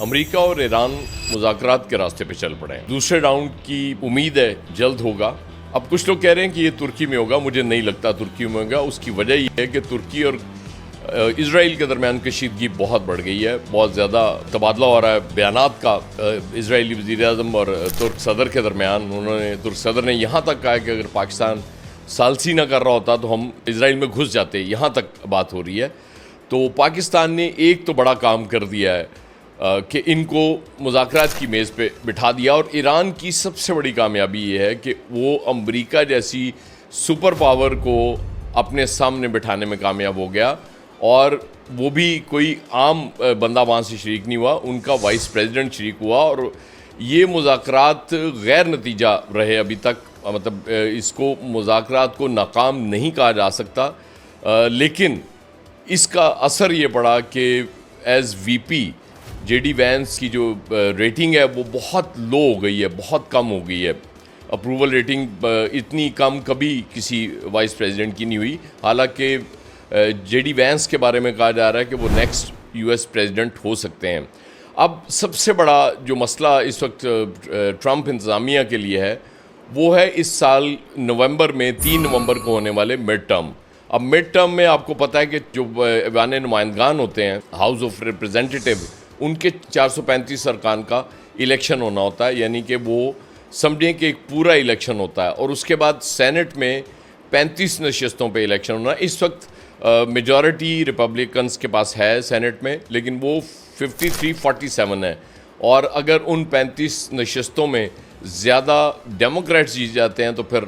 America और Iran मुज़ाकरात के रास्ते पे चल पड़े हैं। दूसरे राउंड की उम्मीद है जल्द होगा। अब कुछ लोग कह रहे हैं कि ये तुर्की में होगा, मुझे नहीं लगता तुर्की में होगा। उसकी वजह ये है कि तुर्की और इजराइल के दरमियान कशीदगी बहुत बढ़ गई है, बहुत ज़्यादा तबादला हो रहा है बयानात का इजरायली वज़ीर-ए-आज़म और तुर्क सदर के दरमियान। तुर्क सदर ने यहाँ तक कहा कि अगर पाकिस्तान सालसी ना कर रहा होता तो हम इजराइल में घुस जाते, यहाँ तक बात हो रही है। तो पाकिस्तान ने एक तो बड़ा काम कर दिया है कि इनको मुज़ाकरात की मेज़ पे बिठा दिया, और ईरान की सबसे बड़ी कामयाबी ये है कि वो अमेरिका जैसी सुपर पावर को अपने सामने बिठाने में कामयाब हो गया, और वो भी कोई आम बंदा वहाँ से शरीक नहीं हुआ, उनका वाइस प्रेसिडेंट शरीक हुआ। और ये मुज़ाकरात गैर नतीजा रहे अभी तक, मतलब इसको मुज़ाकरात को नाकाम नहीं कहा जा सकता, लेकिन इसका असर ये पड़ा कि एज़ वीपी जेडी वैंस की जो रेटिंग है वो बहुत लो हो गई है, बहुत कम हो गई है। अप्रूवल रेटिंग इतनी कम कभी किसी वाइस प्रेसिडेंट की नहीं हुई। हालांकि जेडी वैंस के बारे में कहा जा रहा है कि वो नेक्स्ट यूएस प्रेसिडेंट हो सकते हैं। अब सबसे बड़ा जो मसला इस वक्त ट्रंप इंतज़ामिया के लिए है वो है इस साल नवंबर में 3 नवंबर को होने वाले मिड टर्म। अब मिड टर्म में आपको पता है कि जो ऐवान नुमाइंदगान होते हैं, हाउस ऑफ रिप्रेजेंटेटिव, उनके 435 अरकान का इलेक्शन होना होता है, यानी कि वो समझें कि एक पूरा इलेक्शन होता है। और उसके बाद सेनेट में 35 नशस्तों पे इलेक्शन होना। इस वक्त मेजॉरिटी रिपब्लिकन्स के पास है सेनेट में, लेकिन वो 53-47 है। और अगर उन 35 नशस्तों में ज़्यादा डेमोक्रेट्स जीत जाते हैं तो फिर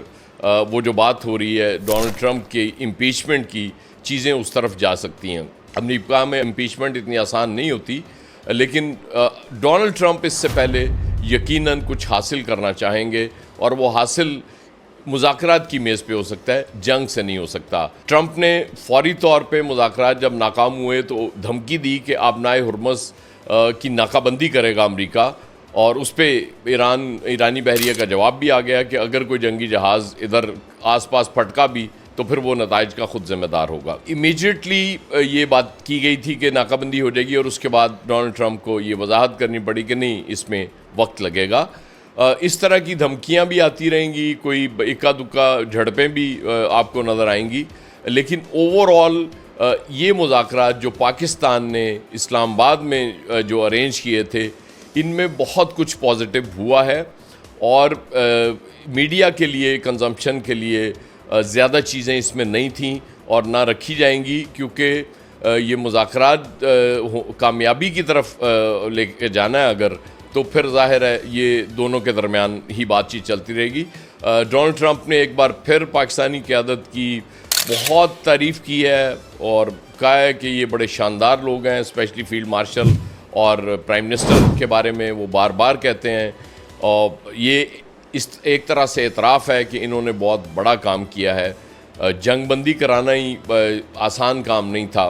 वो जो बात हो रही है डोनाल्ड ट्रंप के इम्पीचमेंट की, चीज़ें उस तरफ जा सकती हैं। अमेरिका में इम्पीचमेंट इतनी आसान नहीं होती, लेकिन डोनाल्ड ट्रंप इससे पहले यकीनन कुछ हासिल करना चाहेंगे, और वो हासिल मुज़ाकरात की मेज़ पे हो सकता है, जंग से नहीं हो सकता। ट्रंप ने फौरी तौर पे मुज़ाकरात जब नाकाम हुए तो धमकी दी कि आबनाए हुर्मुज़ की नाकाबंदी करेगा अमेरिका, और उस पर ईरानी बहरिया का जवाब भी आ गया कि अगर कोई जंगी जहाज़ इधर आसपास फटका भी तो फिर वो नताइज का खुद जिम्मेदार होगा। इमीडिएटली ये बात की गई थी कि नाकाबंदी हो जाएगी, और उसके बाद डोनाल्ड ट्रंप को ये वजाहत करनी पड़ी कि नहीं, इसमें वक्त लगेगा। इस तरह की धमकियां भी आती रहेंगी, कोई इक्का दुक्का झड़पें भी आपको नज़र आएंगी, लेकिन ओवरऑल ये मुज़ाकरात जो पाकिस्तान ने इस्लामाबाद में जो अरेंज किए थे, इनमें बहुत कुछ पॉजिटिव हुआ है। और मीडिया के लिए, कंजम्पशन के लिए ज़्यादा चीज़ें इसमें नहीं थीं और ना रखी जाएंगी, क्योंकि ये मुज़ाकरात कामयाबी की तरफ लेके जाना है अगर, तो फिर जाहिर है ये दोनों के दरमियान ही बातचीत चलती रहेगी। डोनाल्ड ट्रंप ने एक बार फिर पाकिस्तानी क़यादत की बहुत तारीफ़ की है और कहा है कि ये बड़े शानदार लोग हैं, स्पेशली फील्ड मार्शल और प्राइम मिनिस्टर के बारे में वो बार बार कहते हैं। और ये इस एक तरह से एतराफ़ है कि इन्होंने बहुत बड़ा काम किया है। जंगबंदी कराना ही आसान काम नहीं था।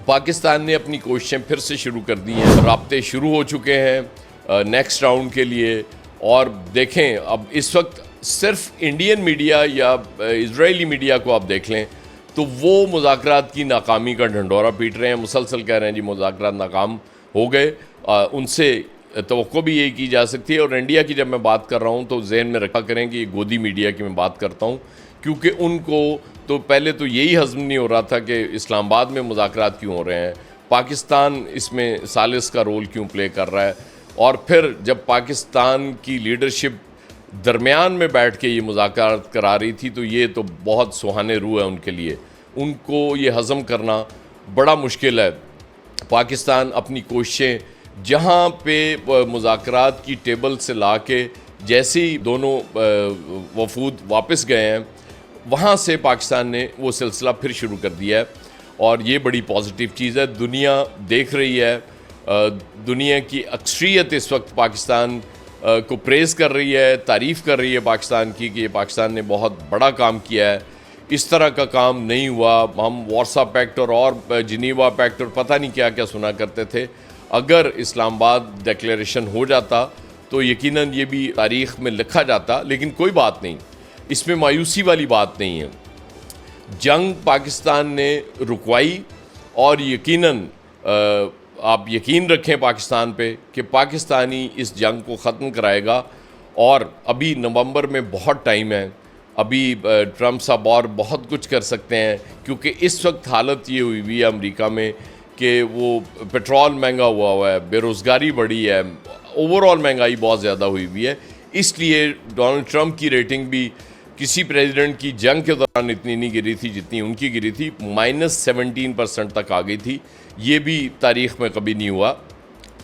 पाकिस्तान ने अपनी कोशिशें फिर से शुरू कर दी हैं, राब्ते शुरू हो चुके हैं नेक्स्ट राउंड के लिए। और देखें, अब इस वक्त सिर्फ इंडियन मीडिया या इजरायली मीडिया को आप देख लें तो वो मुज़ाकरात की नाकामी का ढंढोरा पीट रहे हैं, मुसलसल कह रहे हैं जी मुज़ाकरात नाकाम हो गए। उनसे तवक्को भी यही की जा सकती है। और इंडिया की जब मैं बात कर रहा हूँ तो जहन में रखा करें कि ये गोदी मीडिया की मैं बात करता हूँ, क्योंकि उनको तो पहले तो यही हज़म नहीं हो रहा था कि इस्लामाबाद में मुज़ाकरात क्यों हो रहे हैं, पाकिस्तान इसमें सालिस का रोल क्यों प्ले कर रहा है। और फिर जब पाकिस्तान की लीडरशिप दरमियान में बैठ के ये मुज़ाकरात करा रही थी तो ये तो बहुत सुहाने रूह है उनके लिए, उनको ये हज़म करना बड़ा मुश्किल है। पाकिस्तान अपनी कोशिशें जहाँ पे मुज़ाकरात की टेबल से ला के जैसे ही दोनों वफूद वापस गए हैं, वहाँ से पाकिस्तान ने वो सिलसिला फिर शुरू कर दिया है, और ये बड़ी पॉजिटिव चीज़ है। दुनिया देख रही है, दुनिया की अक्सरियत इस वक्त पाकिस्तान को प्रेज़ कर रही है, तारीफ़ कर रही है पाकिस्तान की कि पाकिस्तान ने बहुत बड़ा काम किया है। इस तरह का काम नहीं हुआ। हम वार्सा पैक्ट और जिनीवा पैक्ट और पता नहीं क्या क्या सुना करते थे। अगर इस्लामाबाद डिक्लेरेशन हो जाता तो यकीनन ये भी तारीख़ में लिखा जाता, लेकिन कोई बात नहीं, इसमें मायूसी वाली बात नहीं है। जंग पाकिस्तान ने रुकवाई और यकीनन आप यकीन रखें पाकिस्तान पे कि पाकिस्तानी इस जंग को ख़त्म कराएगा। और अभी नवंबर में बहुत टाइम है, अभी ट्रम्प साहब और बहुत कुछ कर सकते हैं, क्योंकि इस वक्त हालत ये हुई है अमेरिका में कि वो पेट्रोल महंगा हुआ है, बेरोज़गारी बढ़ी है, ओवरऑल महंगाई बहुत ज़्यादा हुई है। इसलिए डोनाल्ड ट्रम्प की रेटिंग भी किसी प्रेसिडेंट की जंग के दौरान इतनी नहीं गिरी थी जितनी उनकी गिरी थी, -17% तक आ गई थी। ये भी तारीख़ में कभी नहीं हुआ।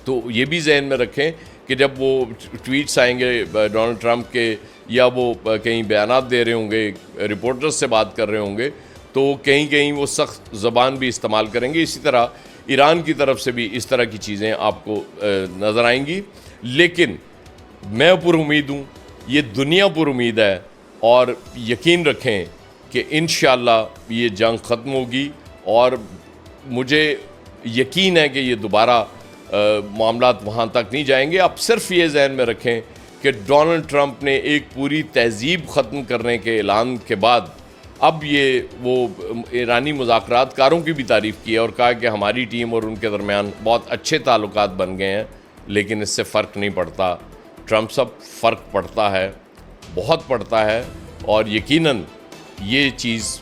तो ये भी जहन में रखें कि जब वो ट्वीट्स आएंगे डोनाल्ड ट्रम्प के, या वो कहीं बयानात दे रहे होंगे, रिपोर्टर्स से बात कर रहे होंगे, तो कहीं कहीं वो सख्त ज़बान भी इस्तेमाल करेंगे। इसी तरह ईरान की तरफ से भी इस तरह की चीज़ें आपको नज़र आएंगी। लेकिन मैं पुरुमीद हूँ, ये दुनिया पुरुमीद है, और यकीन रखें कि इंशाअल्लाह ये जंग ख़त्म होगी। और मुझे यकीन है कि ये दोबारा मामलात वहाँ तक नहीं जाएंगे। आप सिर्फ ये जहन में रखें कि डोनाल्ड ट्रंप ने एक पूरी तहज़ीब ख़त्म करने के ऐलान के बाद अब ये वो ईरानी मुज़ाकरातकारों की भी तारीफ़ की है और कहा कि हमारी टीम और उनके दरमियान बहुत अच्छे ताल्लुकात बन गए हैं। लेकिन इससे फ़र्क नहीं पड़ता, ट्रंप साहब फ़र्क पड़ता है, बहुत पड़ता है। और यकीनन ये चीज़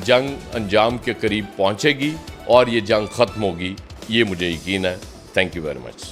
जंग अंजाम के करीब पहुँचेगी और ये जंग ख़त्म होगी, ये मुझे यकीन है। Thank you very much.